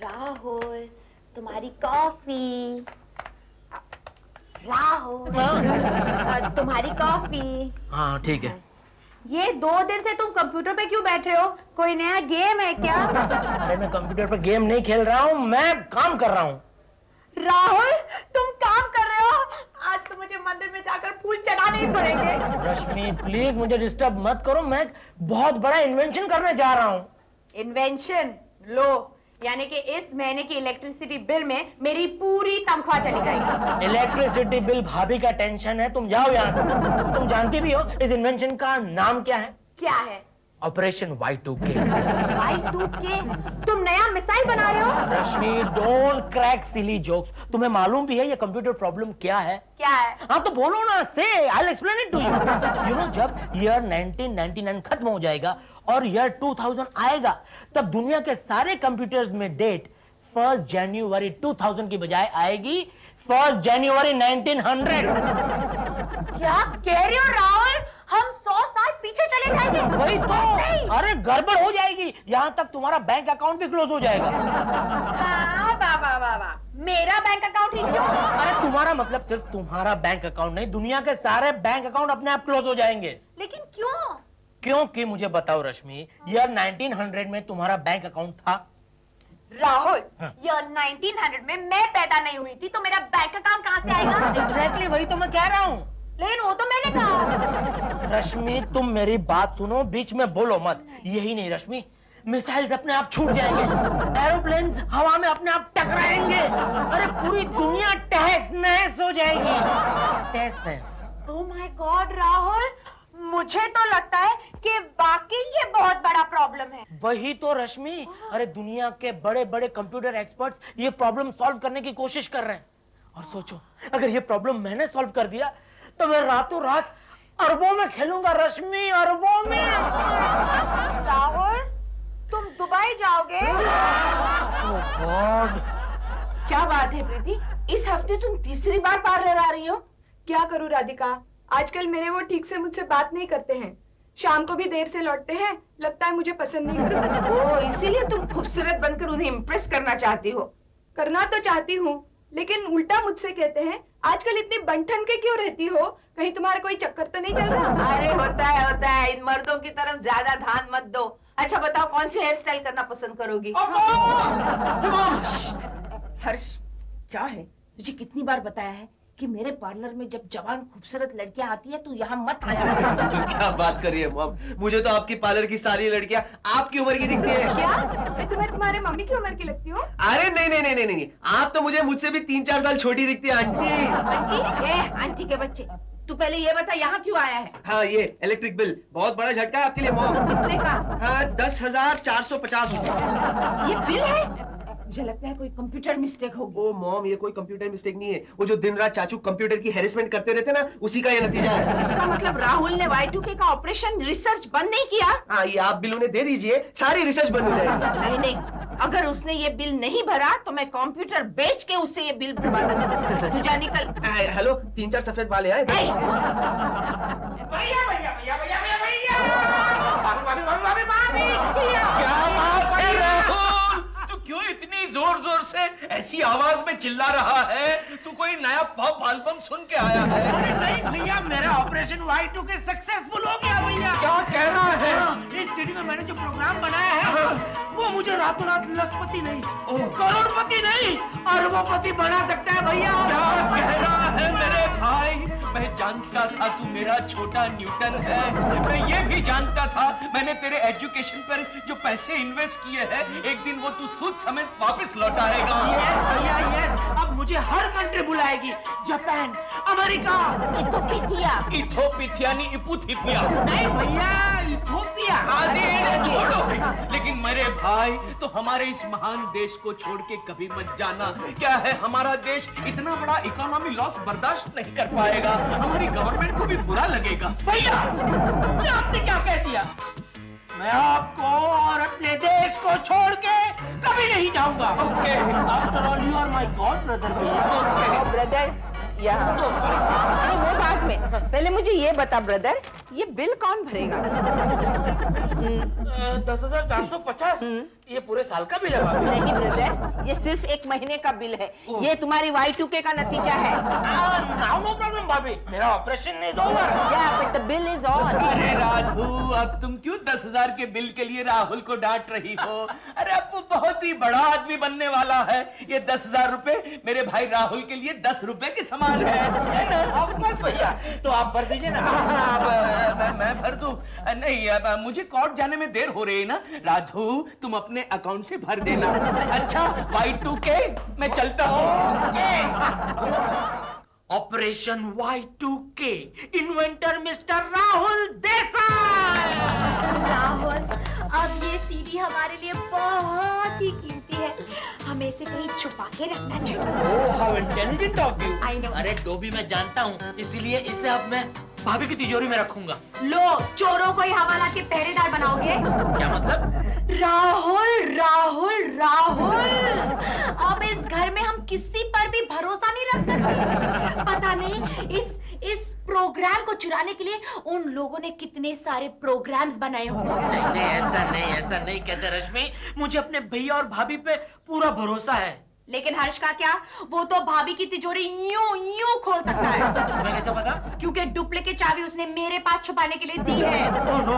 राहुल, तुम्हारी कॉफी। राहुल, तुम्हारी कॉफी। हाँ ठीक है। ये 2 दिन से तुम कंप्यूटर पे क्यों बैठ रहे हो? कोई नया गेम है क्या? अरे मैं कंप्यूटर पे गेम नहीं खेल रहा हूँ, मैं काम कर रहा हूँ। राहुल, तुम काम कर रहे हो? आज तो मुझे मंदिर में जाकर फूल चढ़ाने ही पड़ेंगे। रश्मि प्लीज मुझे डिस्टर्ब मत करो, मैं बहुत बड़ा इन्वेंशन करने जा रहा हूँ। इन्वेंशन? लो, यानी कि इस महीने की इलेक्ट्रिसिटी बिल में मेरी पूरी तनख्वाह चली जाएगी। इलेक्ट्रिसिटी बिल भाभी का टेंशन है, तुम जाओ यहाँ से। तुम जानती भी हो इस इन्वेंशन का नाम क्या है? क्या है? Operation Y2K। Y2K? तुम नया मिसाइल बना रहे हो? रश्मि डोंट क्रैक सिली जोक्स। तुम्हें मालूम भी है ये कंप्यूटर प्रॉब्लम क्या है? क्या है? हाँ तो बोलो ना, say I will explain it to you. You know जब ईयर 1999 खत्म हो जाएगा और ईयर 2000 आएगा, तब दुनिया के सारे कंप्यूटर्स में डेट 1 जनवरी 2000 की बजाय आएगी 1 जनवरी 1900। क्या कह रहे हो राहुल? हम 100 साल पीछे चले जाएंगे? वही तो। अरे गड़बड़ हो जाएगी, यहाँ तक तुम्हारा बैंक अकाउंट भी क्लोज हो जाएगा। हाँ, वाह। मेरा बैंक अकाउंट ही क्यों? अरे तुम्हारा मतलब सिर्फ तुम्हारा बैंक अकाउंट नहीं, दुनिया के सारे बैंक अकाउंट अपने आप क्लोज हो जाएंगे। लेकिन क्यों? क्योंकि मुझे बताओ रश्मि, ईयर 1900 में तुम्हारा बैंक अकाउंट था? राहुल, हाँ। ईयर 1900 में मैं पैदा नहीं हुई थी, तो मेरा बैंक अकाउंट कहाँ से आएगा? एग्जैक्टली वही तो मैं कह रहा हूँ। लेकिन वो तो मैंने कहा। रश्मि तुम मेरी बात सुनो, बीच में बोलो मत। यही नहीं रश्मि, मिसाइल्स अपने आप छूट जाएंगे, एरोप्लेन्स हवा में अपने आप टकराएंगे, अरे पूरी दुनिया तहस नहस हो जाएगी। तहस नहस। ओह माय गॉड राहुल, मुझे तो लगता है कि वाकई ये बहुत बड़ा प्रॉब्लम है। वही तो रश्मि, अरे दुनिया के बड़े बड़े कंप्यूटर एक्सपर्ट्स ये प्रॉब्लम सॉल्व करने की कोशिश कर रहे हैं। और सोचो, अगर ये प्रॉब्लम मैंने सॉल्व कर दिया तो मैं रातों रात अरबों में खेलूंगा रश्मि, अरबों में। राहुल, तुम दुबई जाओगे? ओह गॉड। क्या बात है प्रीति, इस हफ्ते तुम तीसरी बार पार्लर आ रही हो? क्या करूं राधिका, आजकल मेरे वो ठीक से मुझसे बात नहीं करते हैं, शाम को भी देर से लौटते हैं, लगता है मुझे पसंद नहीं करते। ओह, इसीलिए तुम खूबसूरत बनकर उन्हें इम्प्रेस करना चाहती हो? करना तो चाहती हूँ, लेकिन उल्टा मुझसे कहते हैं, आजकल इतनी बनठन के क्यों रहती हो, कहीं तुम्हारा कोई चक्कर तो नहीं चल रहा? अरे होता है, इन मर्दों की तरफ ज्यादा ध्यान मत दो। अच्छा बताओ, कौन सी हेयर स्टाइल करना पसंद करोगी? हर्ष, क्या है? तुझे कितनी बार बताया है कि मेरे पार्लर में जब जवान खूबसूरत लड़कियां आती है तो यहाँ मत आया कर। क्या बात कर रही है मॉम, मुझे तो आपकी पार्लर की सारी लड़कियां आपकी उम्र की दिखती है। क्या मैं तुम्हें तुम्हारे मम्मी की उम्र की लगती हूँ? अरे नहीं, आप तो मुझसे भी 3-4 साल छोटी दिखती है आंटी। आंटी? आंटी के बच्चे, तू पहले ये बता यहाँ क्यों आया है? हाँ, ये इलेक्ट्रिक बिल बहुत बड़ा झटका है आपके लिए मॉम। कितने का? हाँ, 10,450 रुपए। ये बिल है? मुझे लगता है कोई कंप्यूटर मिस्टेक होगी। ओ मॉम, ये कोई कंप्यूटर मिस्टेक नहीं है, वो जो दिन रात चाचू कंप्यूटर की हैरेसमेंट करते रहते ना, उसी का ये नतीजा है। इसका मतलब राहुल ने Y2K का ऑपरेशन रिसर्च बंद नहीं किया? हाँ, ये आप बिल उन्हें दे दीजिए, सारी रिसर्च बंद हो जाएगी। नहीं, अगर उसने ये बिल नहीं भरा तो मैं कंप्यूटर बेच के उससे ये बिल भरवा दूंगी। तू जा निकल। हेलो, 3-4 सफेद वाले आए। क्या बात है राहुल, तू क्यों इतनी जोर जोर से ऐसी आवाज में चिल्ला रहा है? तू कोई नया पॉप एल्बम सुन के आया है? अरे नहीं भैया, मेरा ऑपरेशन Y2K सक्सेसफुल हो गया भैया। क्या कह रहा है? इस सिटी में मैंने जो प्रोग्राम बनाया है वो मुझे रातों रात लखपति नहीं, करोड़पति नहीं, अरबोपति बना सकता है भैया। क्या कह रहा है मेरे भाई? मैं जानता था तू मेरा छोटा न्यूटन है, मैं ये भी जानता था मैंने तेरे एजुकेशन पर जो पैसे इन्वेस्ट किए हैं, एक दिन वो तू सूद समेत वापस लौटाएगा। यस भैया यस, अब मुझे हर कंट्री बुलाएगी, जापान, अमेरिका, इथोपिया नहीं, इपुथिपिया। नहीं भैया, इथोपिया। आदि छोड़ो, लेकिन मेरे भाई तो हमारे इस महान देश को छोड़ के कभी मत जाना। क्या है, हमारा देश इतना बड़ा इकोनॉमी लॉस बर्दाश्त नहीं कर पाएगा, हमारी गवर्नमेंट को भी बुरा लगेगा। भैया, ये आपने क्या कह दिया? मैं आपको और अपने देश को छोड़ के कभी नहीं जाऊंगा। Okay, after all you are my god brother भैया। ब्रदर यहाँ, अरे वो बाद में, पहले मुझे ये बता ब्रदर, ये बिल कौन भरेगा? 10,450 ये पूरे साल का बिल है भाभी। नहीं ब्रदर, ये सिर्फ एक महीने का बिल है। ये तुम्हारी Y2K का नतीजा है। नाउ नो प्रॉब्लम भाभी, मेरा operation is over. Yeah, but the bill is on. अरे राधू, अब तुम क्यों 10,000 के बिल के लिए राहुल को डांट रही हो? अरे अब वो बहुत ही बड़ा आदमी बनने वाला है। ये 10,000 रुपए मेरे भाई राहुल के लिए 10 रुपए के समान है ना? बस भैया, तो आप भर दीजिए ना। अब मैं भर दूं? नहीं, अब मुझे कोर्ट जाने में देर हो रही है ना। राधू, तुम अपने अकाउंट से भर देना। अच्छा, Y2K, मैं चलता हूँ। Operation Y2K, inventor mister Rahul Desai. Rahul, अब ये सीडी हमारे लिए बहुत ही कीमती है, हमें इसे कहीं छुपा के रखना चाहिए। Oh, how intelligent of you. I know. अरे डोबी मैं जानता हूँ, इसीलिए इसे अब मैं भाभी की तिजोरी में रखूंगा। लो, चोरों को ही हवाला के पहरेदार बनाओगे? क्या मतलब? राहुल, राहुल, राहुल, अब इस घर में हम किसी पर भी भरोसा नहीं रख सकते। पता नहीं इस प्रोग्राम को चुराने के लिए उन लोगों ने कितने सारे प्रोग्राम्स बनाए होंगे। नहीं, ऐसा नहीं कहते रश्मि, मुझे अपने भैया और भाभी पे पूरा भरोसा है। लेकिन हर्ष का क्या? वो तो भाभी की तिजोरी यूं खोल सकता है। तुम्हें कैसे पता? क्योंकि डुप्लीकेट चाबी उसने मेरे पास छुपाने के लिए दी है। ओह नो,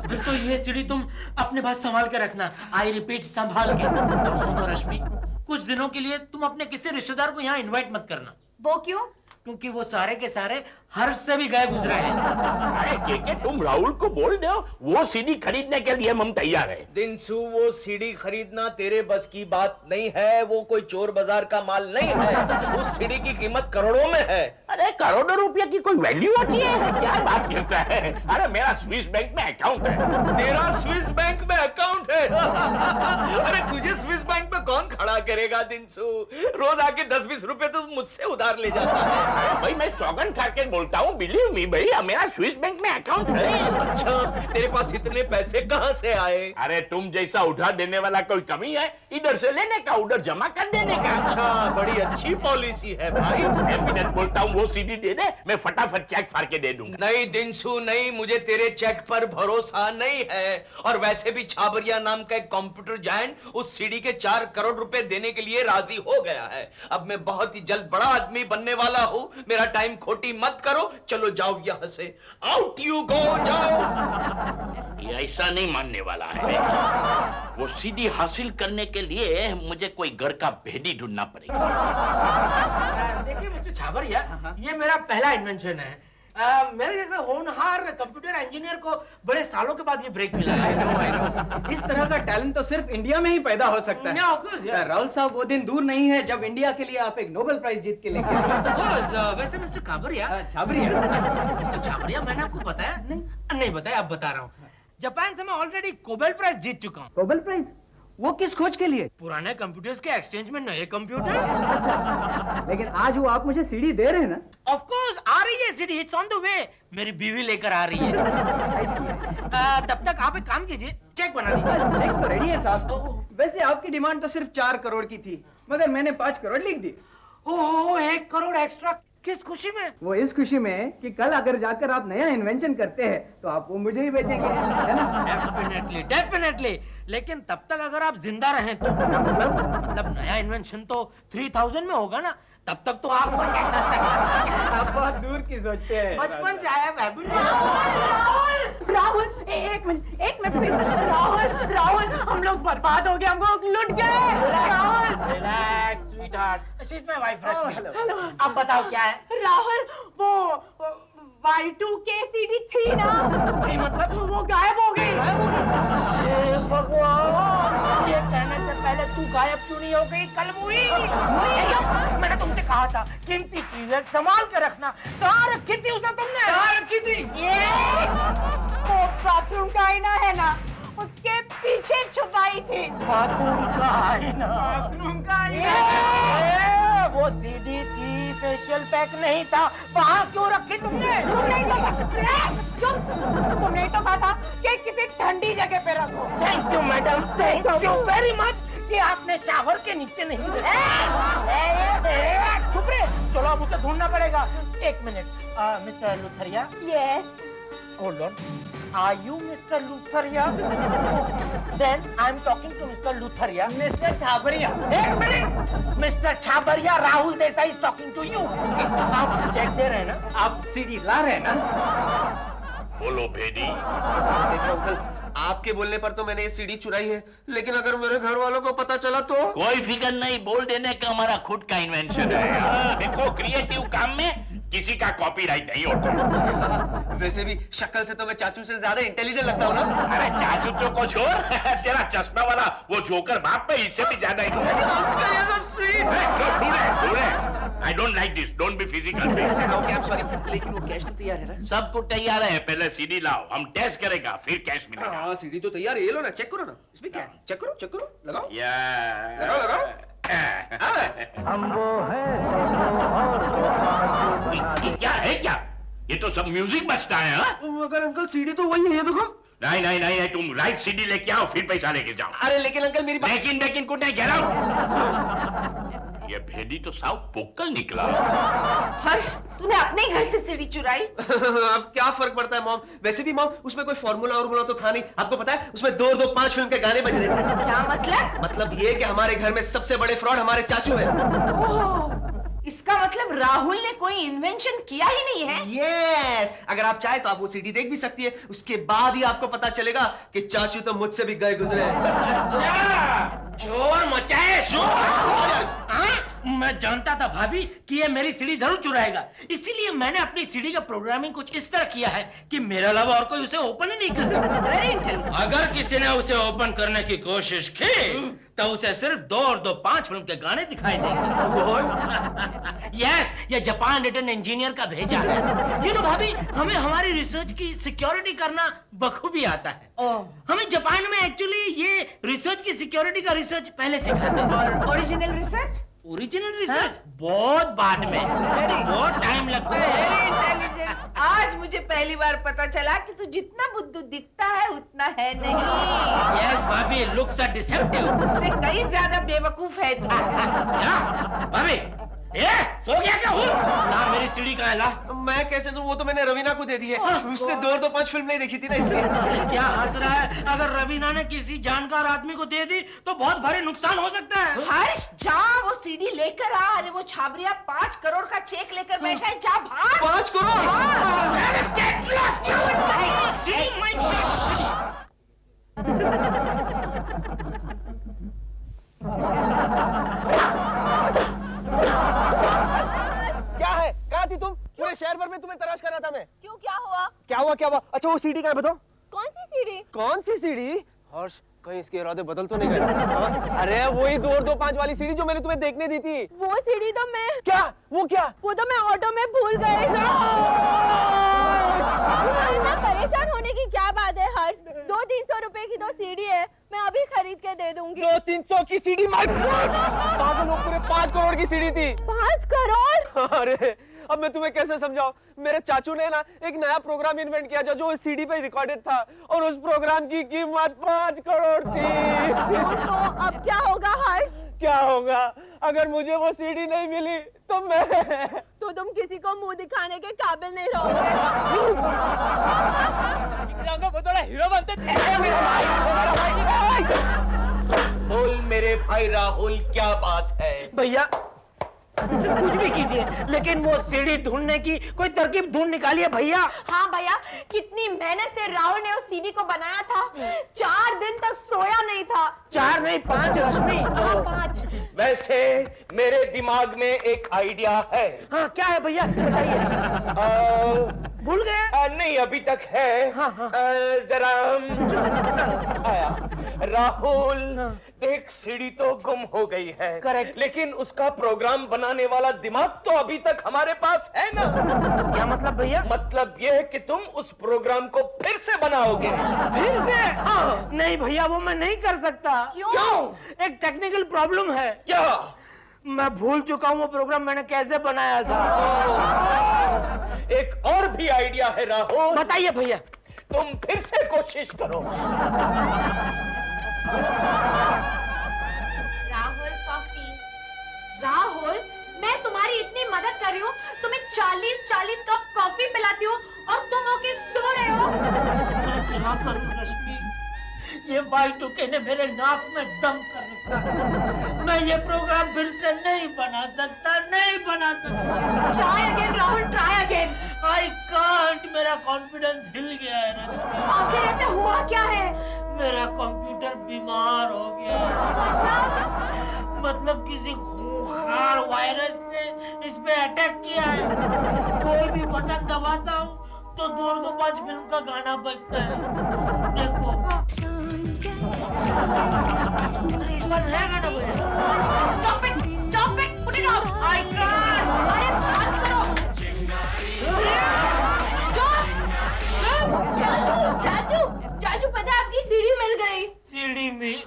फिर तो ये सीढ़ी तुम अपने पास संभाल के रखना। आई रिपीट, संभाल के। और सुनो रश्मि, कुछ दिनों के लिए तुम अपने किसी रिश्तेदार को यहाँ इनवाइट मत करना। वो क्यों? क्योंकि वो सारे के सारे हर्ष से भी गए गुजरे हैं। अरे के तुम राहुल को बोल दो, वो सीडी खरीदने के लिए हम तैयार है। दिनसू, वो सीडी खरीदना तेरे बस की बात नहीं है। वो कोई चोर बाजार का माल नहीं है। उस सीडी की कीमत करोड़ों में है। अरे करोड़ों रुपए की कोई वैल्यू होती है? क्या बात करता है? अरे मेरा स्विस बैंक में अकाउंट है। तेरा स्विस बैंक में अकाउंट है? अरे तुझे स्विस बैंक में कौन खड़ा करेगा दिनसू? रोज आके 10-20 रुपए तो मुझसे उधार ले जाता है। अरे भाई, मैं सौगंध खा के बोलता हूँ, बिलीव मी भैया, मेरा स्विस बैंक में अकाउंट है। अच्छा, तेरे पास इतने पैसे कहाँ से आए? अरे तुम जैसा उधार देने वाला कोई कमी है? इधर से लेने का, उधर जमा कर देने का। अच्छा, बड़ी अच्छी पॉलिसी है भाई। डेफिनेट बोलता हूँ, वो सीडी दे दे, मैं फटाफट चेक फाड़ के दे दूंगा। नहीं दिनसू, नहीं, मुझे तेरे चेक पर भरोसा नहीं है। और वैसे भी छाबरिया नाम का एक कंप्यूटर जायंट उस सीडी के 4 करोड़ रुपए देने के लिए राजी हो गया है। अब मैं बहुत ही जल्द बड़ा आदमी बनने वाला हूँ। मेरा टाइम खोटी मत करो। चलो जाओ यहाँ से। आउट यू गो, जाओ। ये ऐसा नहीं मानने वाला है। वो सीडी हासिल करने के लिए मुझे कोई घर का भेदी ढूंढना पड़ेगा। देखिए मिस्टर छाबरिया, ये मेरा पहला इन्वेंशन है। मेरे जैसे होनहार कंप्यूटर इंजीनियर को बड़े सालों के बाद ये ब्रेक मिला है। इस तरह का टैलेंट तो सिर्फ इंडिया में ही पैदा हो सकता है। Yeah, of course, yeah. Rahul साहब, वो दिन दूर नहीं है जब इंडिया के लिए आप एक नोबेल प्राइज जीत के लेके आए। Of course, वैसे मिस्टर छाबरिया, छाबरिया, मिस्टर छाबरिया, मैंने आपको बताया? नहीं बताया, अब बता रहा हूँ। जापान से मैं ऑलरेडी नोबेल प्राइज जीत चुका हूँ। Nobel prize? वो किस खोज के लिए? पुराने कंप्यूटर्स के एक्सचेंज में नए कंप्यूटर। लेकिन आज वो आप मुझे सीडी दे रहे हैं ना? ऑफ कोर्स, आ रही है CD, it's on the way. मेरी बीवी लेकर आ रही है। तब तक आप एक काम कीजिए, चेक बना दीजिए। चेक तो रेडी है साहब। वैसे आपकी डिमांड तो सिर्फ 4 करोड़ की थी, मगर मैंने 5 करोड़ लिख दी। ओह, 1 करोड़ एक्स्ट्रा। किस खुशी में? वो इस खुशी में कि कल अगर जाकर आप नया इन्वेंशन करते हैं तो आप वो मुझे ही बेचेंगे, है ना? डेफिनेटली। लेकिन तब तक अगर आप जिंदा रहें तो मतलब नया इन्वेंशन तो 3000 में होगा ना, तब तक तो आप आप बहुत दूर की सोचते हैं। बचपन से आया हैबिट। राहुल, एक मिनट, राहुल, हम लोग बर्बाद हो गए, हमको लुट गए। Rahul, relax sweetheart, she is my wife Rashmi. अब बताओ क्या है? राहुल, वो Y2K सीडी थी ना? नहीं, मतलब वो गायब हो गई। हे भगवान, ये कहने से पहले तू गायब क्यों नहीं हो गई? कल मुई मैंने तुमसे कहा था कीमती चीजें संभाल के रखना। कहाँ रखी थी उसे तुमने? कहाँ रखी थी? ये वो बाथरूम का आईना है ना, उसके पीछे छुपाई थी। बाथरूम का आईना? बाथरूम का आईना? वो सीडी थी, फेशियल पैक नहीं था। वहाँ क्यों रखी तुमने? तुमने तो कहा था कि किसी ठंडी जगह पे रखो। Thank you madam, thank you very much कि आपने शावर के नीचे नहीं चुप रहे। चलो अब उसे ढूंढना पड़ेगा। 1 minute, mister Luthria. Yes. Hold on. Are you Mr. Lutheria? Then I'm talking to Mr. Lutheria. Mister Chhabria. एक minute, Mr. Chabaria, Rahul Desai is talking to you. आप चेक दे रहे हैं ना? आप सीडी ला रहे हैं ना? बोलो भेदी। देखो अंकल, आपके बोलने पर तो मैंने ये सीडी चुराई है, लेकिन अगर मेरे घर वालों को पता चला तो? कोई फिक्र नहीं, बोल देने का हमारा खुद का इन्वेंशन है। देखो क्रिएटिव काम में किसी का कॉपीराइट नहीं होता। वैसे भी शक्ल से तो मैं चाचू से ज्यादा इंटेलिजेंट लगता हूँ ना? अरे चाचू तो को छोड़, तेरा चश्मा वाला वो जोकर बाप पे इससे भी ज्यादा I don't like this. Don't be physical. Okay, I'm sorry, लेकिन वो कैश तो तैयार है ना? सब कुछ तैयार है, पहले सीडी लाओ, हम टेस्ट करेगा, फिर कैश मिलेगा। हाँ, सीडी तो तैयार है, ये लो ना, चेक करो ना, इसमें क्या है? चेक करो, लगाओ। या लगाओ। हम वो है क्या है क्या? ये तो सब म्यूजिक बजता है। हाँ? मगर अंकल सीडी तो वही है, ये देखो। नहीं, तुम राइट सीडी लेके आओ, फिर पैसा लेके जाओ। अरे लेकिन अंकल मेरी बात। लेकिन कुछ नहीं, गेट आउट। ये भेदी तो साव पोकल निकला। हर्ष, तूने अपने घर से सीढ़ी चुराई? अब क्या फर्क पड़ता है मॉम? वैसे भी मॉम, उसमें कोई फॉर्मूला तो था नहीं। आपको पता है उसमें 2-5 फिल्म के गाने बज रहे थे। क्या मतलब? मतलब ये कि हमारे घर में सबसे बड़े फ्रॉड हमारे चाचू हैं। ओह, इसका मतलब राहुल ने कोई इन्वेंशन किया ही नहीं है? यस, अगर आप चाहे तो आप वो सीडी देख भी सकती है, उसके बाद ही आपको पता चलेगा कि चाचू तो मुझसे भी गए गुजरे। चोर मचाए शोर। मैं जानता था भाभी कि ये मेरी सीढ़ी जरूर चुराएगा, इसीलिए मैंने अपनी सीढ़ी का प्रोग्रामिंग कुछ इस तरह किया है कि मेरे अलावा और कोई उसे ओपन ही नहीं कर सकता। Very intelligent. अगर किसी ने उसे ओपन करने की कोशिश की तो उसे सिर्फ 2 और 5 फिल्म के गाने दिखाई देंगे। यस, ये जापान रिटर्न इंजीनियर का भेजा है। यू नो भाभी, हमें हमारी रिसर्च की सिक्योरिटी करना बखूबी आता है। हमें जापान में एक्चुअली ये रिसर्च की सिक्योरिटी का रिसर्च पहले सिखाते हैं। और ओरिजिनल रिसर्च? ओरिजिनल रिसर्च बहुत बाद में, बहुत टाइम लगता है। Very intelligent. आज मुझे पहली बार पता चला कि तू जितना बुद्धू दिखता है उतना है नहीं। यस भाभी, लुक्स आर डिसेप्टिव। उससे कई ज्यादा बेवकूफ है तू। क्या भाभी? सो गया क्या? ना मेरी सीढ़ी कहाँ है? ला। मैं कैसे दूं? वो तो मैंने रवीना को दे दी है। उसने 2-5 फिल्म नहीं देखी थी ना, इसलिए। क्या हंस रहा है? अगर रवीना ने किसी जानकार आदमी को दे दी तो बहुत भारी नुकसान हो सकता है। हर्ष, जा वो सीडी लेकर आ। अरे वो छाबरिया 5 करोड़ का चेक लेकर बैठा है, जा भाग। 5 क्या है? कहाँ थी तुम? पूरे शहर भर में तुम्हें तलाश कर रहा था मैं। क्यों, क्या हुआ? क्या हुआ? अच्छा वो सीडी कहाँ है बताओ? कौन सी सीढ़ी? कौन सी सीडी? हर्ष, कहीं इसके इरादे बदल तो नहीं गए? हाँ? अरे वही 2 और 5 वाली सीडी जो मैंने तुम्हें देखने दी थी। वो सीढ़ी तो मैं क्या? वो क्या? वो तो मैं ऑटो में भूल गई। इतना परेशान होने की क्या बात है हर्ष? 200-300 रुपए की तो सीढ़ी है, मैं अभी खरीद के दे दूंगी। 200-300 की सीडी? My God! पागल हो, पूरे 5 करोड़ की सीडी थी। 5 करोड़? अरे अब मैं तुम्हें कैसे समझाऊं? मेरे चाचू ने ना एक नया प्रोग्राम इन्वेंट किया जो इस सीडी पे रिकॉर्डेड था, और उस प्रोग्राम की कीमत 5 करोड़ थी। तो अब क्या होगा हर्ष? क्या होगा? अगर मुझे वो सीडी नहीं मिली तो मैं तो तुम किसी को मुंह दिखाने के काबिल नहीं रहोगे। हीरो बनते थे। बोल मेरे भाई राहुल, क्या बात है? भैया कुछ भी कीजिए, लेकिन वो सीढ़ी ढूंढने की कोई तरकीब ढूंढ निकालिए भैया। हाँ भैया, कितनी मेहनत से राहुल ने उस सीडी को बनाया था। 4 दिन तक सोया नहीं था। 4 नहीं 5 रश्मि। हाँ 5। वैसे मेरे दिमाग में एक आइडिया है। हाँ क्या है भैया, बताइए। भूल गए? नहीं, अभी तक है। हाँ, हाँ। जरा आया। राहुल, देख सीढ़ी तो गुम हो गई है। करेक्ट। लेकिन उसका प्रोग्राम बनाने वाला दिमाग तो अभी तक हमारे पास है ना। क्या मतलब भैया? मतलब ये है कि तुम उस प्रोग्राम को फिर से बनाओगे। फिर से? नहीं भैया, वो मैं नहीं कर सकता। क्यों? एक टेक्निकल प्रॉब्लम है। क्या? मैं भूल चुका हूँ वो प्रोग्राम मैंने कैसे बनाया था। एक और भी आइडिया है राहुल। बताइए भैया। तुम फिर से कोशिश करो। राहुल कॉफी। राहुल, मैं तुम्हारी इतनी मदद कर रही हूँ, तुम्हें 40 कप कॉफी पिलाती हूँ और तुम होके सो रहे हो। Y2K ने मेरे नाक में दम कर रखा है। मैं ये प्रोग्राम फिर से नहीं बना सकता। Try again Rahul, try again. I can't, मेरा कॉन्फिडेंस हिल गया है ना। आखिर ऐसे हुआ क्या है? मेरा कंप्यूटर बीमार हो गया है। मतलब किसी खूंखार वायरस ने इस पे अटैक किया है। कोई भी बटन दबाता हूँ तो 2-5 फिल्म का गाना बजता है। देखो इस बार नया गाना बजा। Stop it, put it out. I can't. अरे बंद करो। चाचू पता है आपकी सीढ़ी मिल गई। सीढ़ी मिली?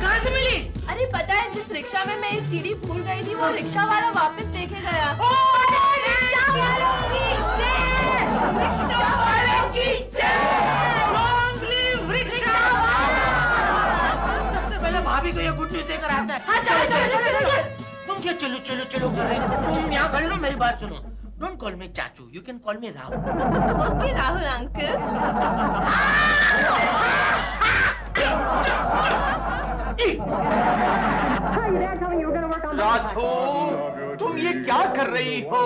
कहाँ से मिली? अरे पता है जिस रिक्शा में मैं एक सीढ़ी भूल गई थी वो रिक्शा वाला वापस देके गया। रिक्शा वालों की जय! रिक्शा वालों की जय! Long live रिक्शा वाला! सबसे पहले भाभी को ये गुड न्यूज़ देकर आता है। हाँ, चल। तुम क्या चलो कर रहे हो? तुम यहाँ खड़े रहो, मेरी बात सुनो। Don't call me चाचू, you can call me Rahul. Okay Rahul uncle. Radho, तुम ये क्या कर रही हो?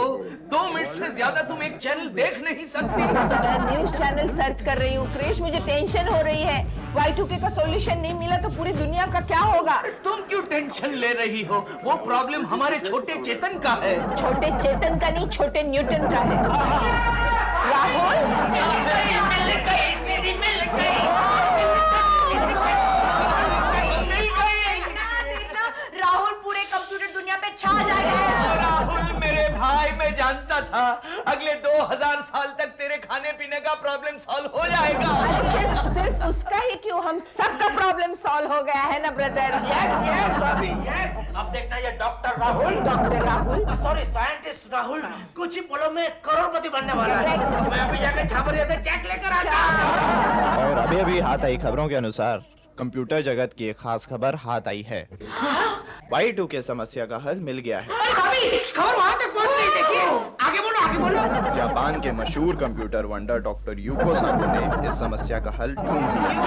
2 मिनट से ज्यादा तुम एक चैनल देख नहीं सकती। मैं न्यूज चैनल सर्च कर रही हूँ। क्रिश, मुझे टेंशन हो रही है। Y2K का सॉल्यूशन नहीं मिला तो पूरी दुनिया का क्या होगा? तुम क्यों टेंशन ले रही हो? वो प्रॉब्लम हमारे छोटे चेतन का है। छोटे चेतन का नहीं, छोटे न्यूटन का है। राहुल, राहुल पूरे कंप्यूटर दुनिया पे छा जाएगा। राहुल मेरे भाई, मैं जानता था अगले 2000 साल तक तेरे खाने पीने का प्रॉब्लम सॉल्व हो जाएगा। सिर्फ उसका ही क्यों, हम सबका प्रॉब्लम सॉल्व हो गया है ना ब्रदर? Yes, भाभी, yes. अब देखना ये doctor Rahul, sorry scientist Rahul कुछ ही पलों में करोड़पति बनने वाला है। मैं अभी जाकर छापरिया से चेक लेकर आता हूँ। और अभी हाथ आई खबरों के अनुसार कंप्यूटर जगत की एक खास खबर हाथ आई है। Y2K समस्या का हल मिल गया है। खबर वहाँ तक पहुँच गई, देखिए। आगे बोलो। जापान के मशहूर कंप्यूटर वंडर डॉक्टर यूको साको ने इस समस्या का हल ढूंढ लिया।